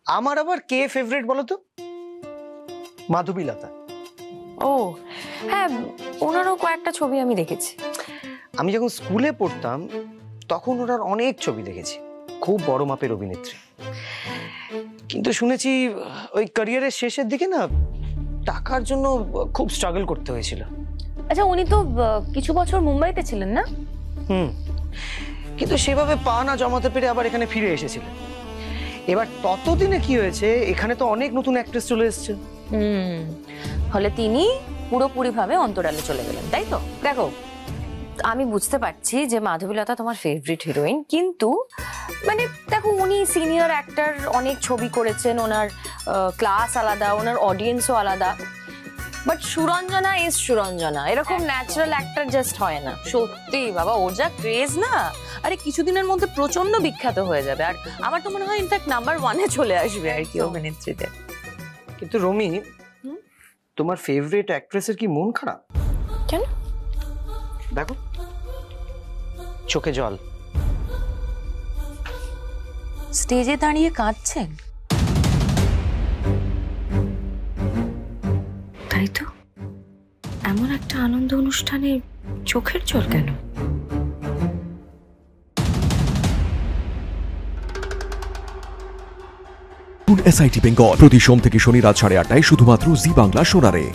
আমার আবার কে ফেভারিট বলো তো? মাধবীলতা। ও হ্যাঁ, ওনারও কয়েকটা ছবি আমি দেখেছি। আমি যখন স্কুলে পড়তাম তখন ওনার অনেক ছবি দেখেছি। খুব বড় মাপের অভিনেত্রী, কিন্তু শুনেছি ওই ক্যারিয়ারের শেষের দিকে না টাকার জন্য খুব স্ট্রাগল করতে হয়েছিল। আচ্ছা, উনি তো কিছু বছর মুম্বাইতে ছিলেন না? কিন্তু সেভাবে পা না জমাতে পেরে আবার এখানে ফিরে এসেছিলেন। এবার ততদিনে কি হয়েছে, এখানে তো অনেক নতুন অ্যাক্ট্রেস চলে এসেছে। ফলে তিনি পুরোপুরি ভাবে অন্তরালে চলে গেলেন, তাই তো? দেখো, আমি বুঝতে পারছি যে মাধবীলতা তোমার ফেভারিট হিরোইন, কিন্তু মানে দেখো, উনি সিনিয়র অ্যাক্টর, অনেক ছবি করেছেন, ওনার ক্লাস আলাদা, ওনার অডিয়েন্সও আলাদা। বাট সুরঞ্জনা ইজ সুরঞ্জনা, এরকম ন্যাচারাল অ্যাক্টর জাস্ট হয় না। সত্যি বাবা, ওর যা ক্রেজ না, আরে কিছুদিনের মধ্যে প্রচন্ড বিখ্যাত হয়ে যাবে। আর আমার তো মনে হয় ইনফ্যাক্ট নাম্বার 1-এ চলে আসবে আর কি অভিনেত্রীতে। কিন্তু রমি, তোমার ফেভারিট অ্যাক্ট্রেসের কি মন খারাপ? কেন? দেখো, চোখে জল। স্টেজে দাঁড়িয়ে কাঁদছেন, তাই তো? এমন একটা আনন্দ অনুষ্ঠানে চোখের জল কেন? SIT বেঙ্গল প্রতি সোম থেকে শনি রাত 8:30টায় শুধুমাত্র জি বাংলা সোনারে।